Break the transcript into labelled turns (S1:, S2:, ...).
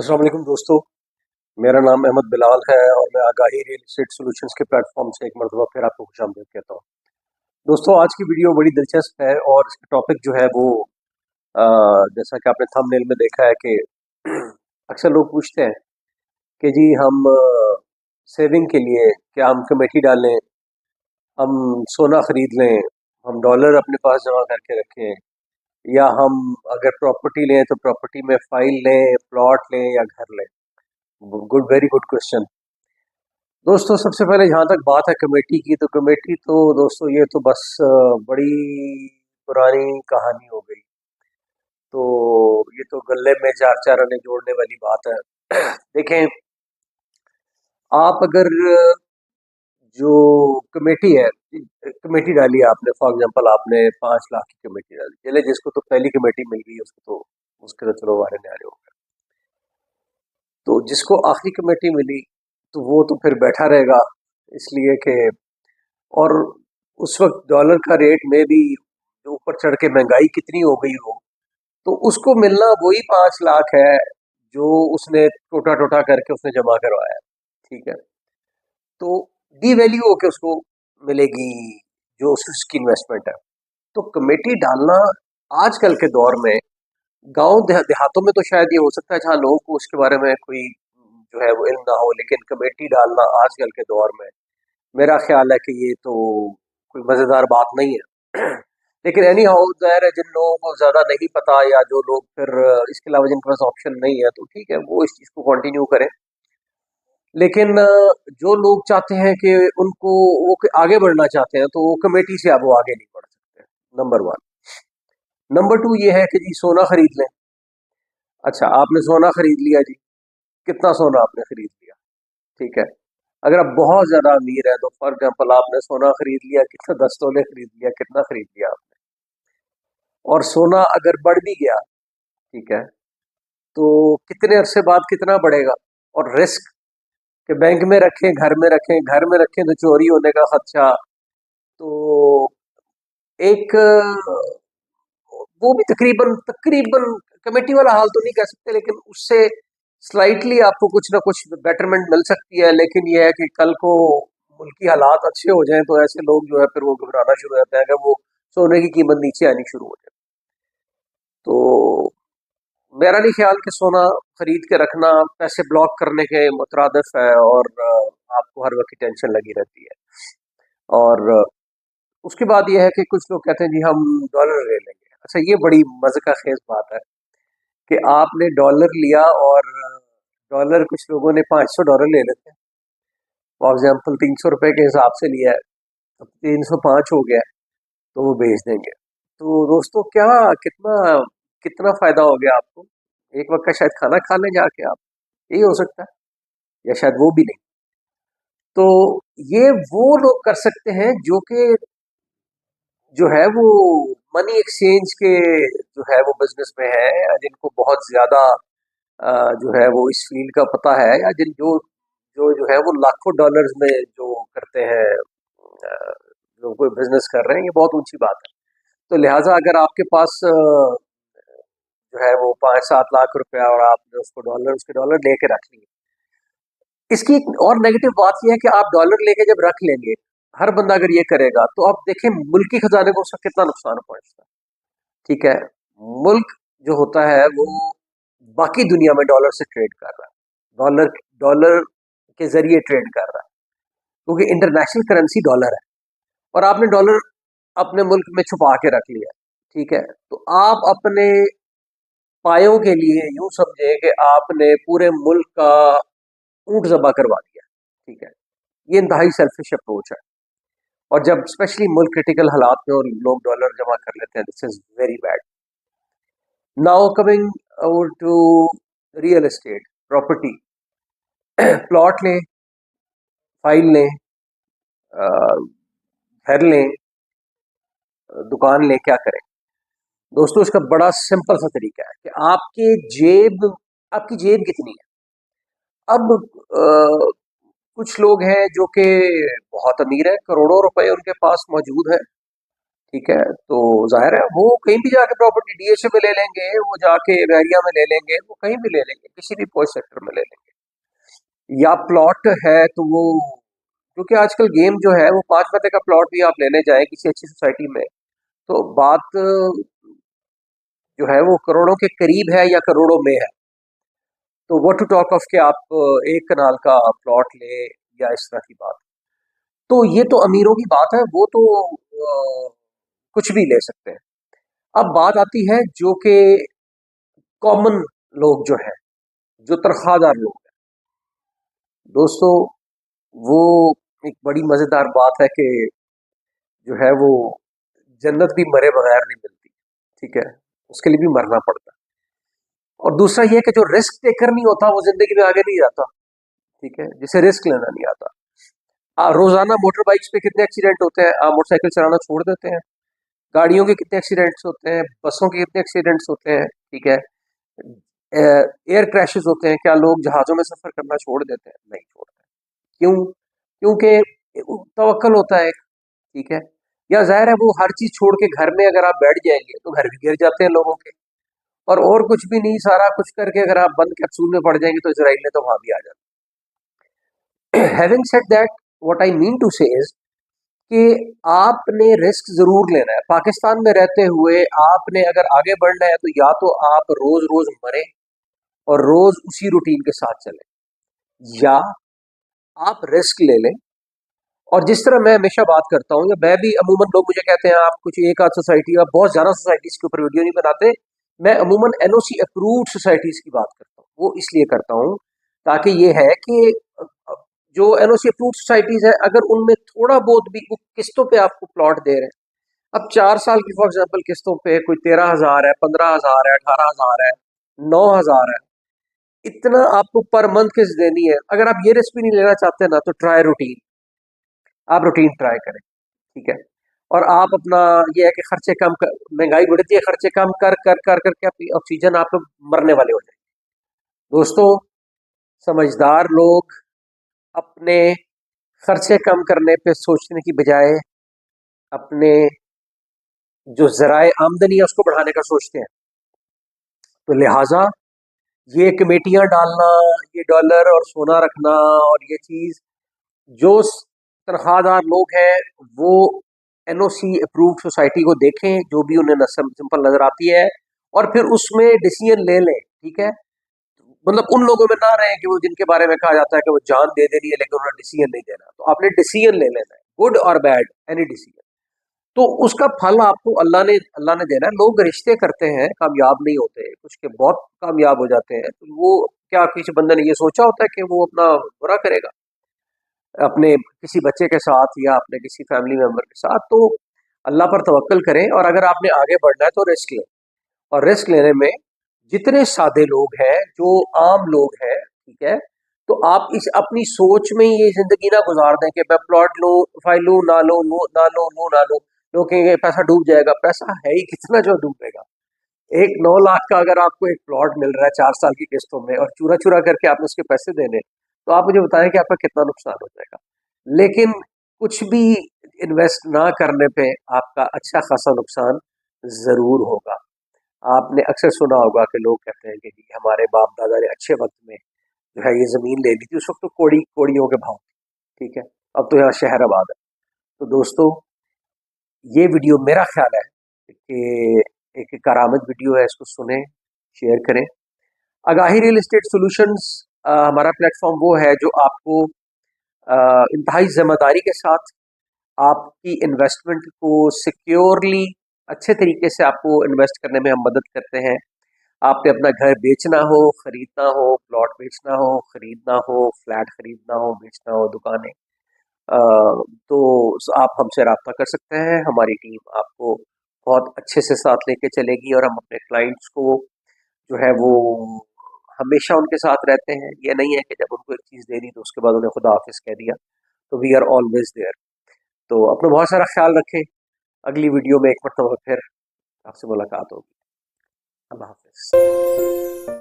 S1: अस्सलाम वालेकुम दोस्तों, मेरा नाम अहमद बिलाल है और मैं आगाही रियल एस्टेट सॉल्यूशंस के प्लेटफॉर्म से एक मरतबा फिर आपको खुशामदीद कहता हूँ। दोस्तों, आज की वीडियो बड़ी दिलचस्प है और इसका टॉपिक जो है वो जैसा कि आपने थंबनेल में देखा है कि अक्सर लोग पूछते हैं कि जी हम सेविंग के लिए क्या हम कमेटी डालें, हम सोना खरीद लें, हम डॉलर अपने पास जमा करके रखें, या हम अगर प्रॉपर्टी लें तो प्रॉपर्टी में फाइल लें, प्लॉट लें या घर लें। Very good question. दोस्तों, सबसे पहले जहाँ तक बात है कमेटी की, तो कमेटी तो दोस्तों ये तो बस बड़ी पुरानी कहानी हो गई। तो ये तो गले में चार चार आने जोड़ने वाली बात है। देखें, आप अगर जो कमेटी है, कमेटी डाली आपने, फॉर एग्जांपल आपने 5 लाख की कमेटी डाली, चले जिसको तो पहली कमेटी मिल गई उसको तो उसके तो चलो वारे न्यारे हो गए। तो जिसको आखिरी कमेटी मिली तो वो तो फिर बैठा रहेगा, इसलिए कि और उस वक्त डॉलर का रेट में भी जो ऊपर चढ़ के महंगाई कितनी हो गई हो, तो उसको मिलना वही 5 लाख है जो उसने टोटा टोटा करके उसने जमा करवाया। ठीक है, तो डी वैल्यू होके उसको मिलेगी जो उसकी इन्वेस्टमेंट है। तो कमेटी डालना आजकल के दौर में गांव देहातों में तो शायद ये हो सकता है जहाँ लोगों को उसके बारे में कोई जो है वो इल्म ना हो, लेकिन कमेटी डालना आजकल के दौर में मेरा ख्याल है कि ये तो कोई मज़ेदार बात नहीं है। लेकिन एनी हाउ ज़ाहिर है, जिन लोगों को ज़्यादा नहीं पता या जो लोग फिर इसके अलावा जिनके पास ऑप्शन नहीं है, तो ठीक है, वो इस चीज़ को कंटिन्यू करें। लेकिन जो लोग चाहते हैं कि उनको वो आगे बढ़ना चाहते हैं, तो वो कमेटी से अब वो आगे नहीं बढ़ सकते। Number one. नंबर टू ये है कि जी सोना खरीद लें। अच्छा, आपने सोना खरीद लिया जी, कितना सोना आपने खरीद लिया? ठीक है, अगर आप बहुत ज़्यादा अमीर हैं तो फॉर एग्जाम्पल आपने सोना खरीद लिया, कितना, 10 तोले खरीद लिया, कितना खरीद लिया आपने, और सोना अगर बढ़ भी गया, ठीक है, तो कितने अरसे बाद कितना बढ़ेगा, और रिस्क कि बैंक में रखें, घर में रखें तो चोरी होने का खदशा। तो एक वो भी तकरीबन तकरीबन कमेटी वाला हाल तो नहीं कह सकते, लेकिन उससे स्लाइटली आपको कुछ ना कुछ बेटरमेंट मिल सकती है। लेकिन यह है कि कल को मुल्की हालात अच्छे हो जाएं तो ऐसे लोग जो है फिर वो घबराना शुरू हो जाते हैं कि वो सोने की कीमत नीचे आनी शुरू हो जाए। तो मेरा नहीं ख्याल कि सोना खरीद के रखना पैसे ब्लॉक करने के मुतरादिफ है, और आपको हर वक्त की टेंशन लगी रहती है। और उसके बाद ये है कि कुछ लोग कहते हैं जी हम डॉलर ले लेंगे। अच्छा, ये बड़ी मजे का खेज बात है कि आपने डॉलर लिया, और डॉलर कुछ लोगों ने $500 ले लेते हैं। फॉर एग्जाम्पल 300 रुपये के हिसाब से लिया है, अब 305 हो गया है, तो वो बेच देंगे। तो दोस्तों, क्या कितना कितना फायदा हो गया आपको? एक वक्त का शायद खाना खा लें जाके आप, यही हो सकता है, या शायद वो भी नहीं। तो ये वो लोग कर सकते हैं जो कि जो है वो मनी एक्सचेंज के जो है वो बिजनेस में है, या जिनको बहुत ज्यादा जो है वो इस फील्ड का पता है, या जिन जो जो जो है वो लाखों डॉलर्स में जो करते हैं, जो कोई बिजनेस कर रहे हैं, ये बहुत ऊंची बात है। तो लिहाजा अगर आपके पास जो है वो 5-7 लाख रुपया और आपने उसको डॉलर उसके डॉलर लेके रख लिए, इसकी एक और नेगेटिव बात यह है कि आप डॉलर लेके जब रख लेंगे, हर बंदा अगर ये करेगा, तो आप देखें मुल्की खजाने को उसका कितना नुकसान पहुंचता है। ठीक है, मुल्क जो होता है वो बाकी दुनिया में डॉलर से ट्रेड कर रहा है, डॉलर डॉलर के जरिए ट्रेड कर रहा है, क्योंकि इंटरनेशनल करेंसी डॉलर है, और आपने डॉलर अपने मुल्क में छुपा के रख लिया। ठीक है, तो आप अपने पायों के लिए यूं समझे कि आपने पूरे मुल्क का ऊंट ज़बह करवा दिया। ठीक है, ये इंतहाई सेल्फिश अप्रोच है, और जब स्पेशली मुल्क क्रिटिकल हालात में और लोग डॉलर जमा कर लेते हैं, this is very bad. Now coming over to real estate property. Plot लें, फाइल लें, अ, घर लें, दुकान लें, क्या करें? दोस्तों, इसका बड़ा सिंपल सा तरीका है कि आपकी जेब कितनी है। अब कुछ लोग हैं जो कि बहुत अमीर है, करोड़ों रुपए उनके पास मौजूद है। ठीक है, तो जाहिर है वो कहीं भी जाके प्रॉपर्टी डीएचए में ले लेंगे, वो जाके एरिया में ले लेंगे, वो कहीं भी ले लेंगे, किसी भी पॉश सेक्टर में ले लेंगे। या प्लॉट है तो वो, क्योंकि आजकल गेम जो है वो 5 मरले का प्लॉट भी आप लेने जाए किसी अच्छी सोसाइटी में, तो बात जो है वो करोड़ों के करीब है या करोड़ों में है। तो व्हाट टू टॉक ऑफ कि आप 1 कनाल का प्लॉट ले या इस तरह की बात। तो ये तो अमीरों की बात है, वो तो कुछ भी ले सकते हैं। अब बात आती है जो कि कॉमन लोग जो है, जो तनख्वाहदार लोग हैं, दोस्तों, वो एक बड़ी मजेदार बात है कि जो है वो जन्नत भी मरे बगैर नहीं मिलती, ठीक है, उसके लिए भी मरना पड़ता है। और दूसरा ये कि जो रिस्क टेकर नहीं होता वो जिंदगी में आगे नहीं जाता, ठीक है, जिसे रिस्क लेना नहीं आता। रोजाना मोटर बाइक्स पे कितने एक्सीडेंट होते हैं, आप मोटरसाइकिल चलाना छोड़ देते हैं। गाड़ियों के कितने एक्सीडेंट्स होते हैं, बसों के कितने एक्सीडेंट्स होते हैं, ठीक है, एयर क्रैशेस होते हैं, क्या लोग जहाज़ों में सफ़र करना छोड़ देते हैं? नहीं छोड़ते। क्यों? क्योंकि तवक्कल होता है एक, ठीक है, या ज़ाहिर है वो हर चीज़ छोड़ के घर में अगर आप बैठ जाएँगे तो घर भी गिर जाते हैं लोगों के, और कुछ भी नहीं, सारा कुछ करके अगर आप बंद कैप्सूल में पड़ जाएँगे तो इज़राइल ने तो वहाँ भी आ जाना। Having said that, what I mean to say is कि आपने रिस्क ज़रूर लेना है। पाकिस्तान में रहते हुए आपने अगर आगे बढ़ना है तो या तो आप रोज़-रोज़ मरें और रोज़ उसी रूटीन के साथ चलें, या आप रिस्क ले लें। और जिस तरह मैं हमेशा बात करता हूँ, या मैं भी अमूमन, लोग मुझे कहते हैं आप कुछ एक आध सोसाइटी, आप बहुत ज़्यादा सोसाइटीज़ के ऊपर वीडियो नहीं बनाते, मैं अमूमन एनओसी अप्रूव्ड सोसाइटीज़ की बात करता हूँ। वो इसलिए करता हूँ ताकि ये है कि जो एनओसी अप्रूव्ड सोसाइटीज़ है, अगर उनमें थोड़ा बहुत भी वो किस्तों पे आपको प्लॉट दे रहे हैं, अब 4 साल की फॉर एग्जाम्पल किस्तों पे कोई 13,000 है, 15,000 है, 18,000 है, 9,000 है, इतना आपको पर मंथ किस्त देनी है। अगर आप ये रिस्क भी नहीं लेना चाहते ना, तो ट्राई रूटीन, आप रूटीन ट्राई करें, ठीक है। और आप अपना, ये है कि खर्चे कम कर, महंगाई बढ़ती है, खर्चे कम कर कर कर करके अपनी ऑक्सीजन आप लोग मरने वाले हो जाएंगे। दोस्तों, समझदार लोग अपने खर्चे कम करने पे सोचने की बजाय अपने जो जराए आमदनी है उसको बढ़ाने का सोचते हैं। तो लिहाजा ये कमेटियां डालना, ये डॉलर और सोना रखना, और ये चीज, जो तनख्वाहदार लोग हैं वो एनओसी अप्रूव्ड सोसाइटी को देखें, जो भी उन्हें सिंपल नजर आती है, और फिर उसमें डिसीजन ले लें, ठीक है। मतलब उन लोगों में ना रहे कि वो, जिनके बारे में कहा जाता है कि वो जान दे देनी है लेकिन उन्हें डिसीजन नहीं देना। तो आपने डिसीजन ले लेना है, गुड और बैड, एनी डिसीजन। तो उसका फल आपको अल्लाह ने देना है। लोग रिश्ते करते हैं, कामयाब नहीं होते, कुछ के बहुत कामयाब हो जाते हैं, तो वो, क्या किसी बंदे ने ये सोचा होता है कि वो अपना बुरा करेगा अपने किसी बच्चे के साथ या अपने किसी फैमिली मेंबर के साथ? तो अल्लाह पर तवक्कल करें, और अगर आपने आगे बढ़ना है तो रिस्क लें। और रिस्क लेने में जितने सादे लोग हैं, जो आम लोग हैं, ठीक है, तो आप इस अपनी सोच में ये जिंदगी ना गुजार दें कि मैं प्लॉट लूं, फाइल लूं, ना लूं, ना लूं, लूं ना लूं। लोग कहेंगे पैसा डूब जाएगा, पैसा है ही कितना जो डूबेगा। एक 9 लाख का अगर आपको एक प्लॉट मिल रहा है 4 साल की किस्तों में, और चूरा चूरा करके आपने उसके पैसे देने, तो आप मुझे बताएं कि आपका कितना नुकसान हो जाएगा। लेकिन कुछ भी इन्वेस्ट ना करने पे आपका अच्छा खासा नुकसान जरूर होगा। आपने अक्सर सुना होगा कि लोग कहते हैं कि जी हमारे बाप दादा ने अच्छे वक्त में जो है ये जमीन ले ली थी, उस वक्त तो कोड़ियों के भाव थे, ठीक है, अब तो यहाँ शहर आबाद है। तो दोस्तों, ये वीडियो मेरा ख्याल है कि एक करामत वीडियो है, इसको सुने, शेयर करें। आगाही रियल एस्टेट सॉल्यूशंस हमारा प्लेटफॉर्म वो है जो आपको इंतहाई जिम्मेदारी के साथ आपकी इन्वेस्टमेंट को सिक्योरली, अच्छे तरीके से आपको इन्वेस्ट करने में हम मदद करते हैं। आपने अपना घर बेचना हो, खरीदना हो, प्लॉट बेचना हो, खरीदना हो, फ्लैट खरीदना हो, बेचना हो, दुकानें, तो आप हमसे रब्ता कर सकते हैं। हमारी टीम आपको बहुत अच्छे से साथ लेके चलेगी, और हम अपने क्लाइंट्स को जो है वो हमेशा उनके साथ रहते हैं। ये नहीं है कि जब उनको एक चीज़ दे दी तो उसके बाद उन्हें खुदा हाफिज कह दिया। तो वी आर ऑलवेज देयर। तो अपना बहुत सारा ख्याल रखें। अगली वीडियो में एक मरतबा फिर आपसे मुलाकात होगी। अल्लाह हाफिज।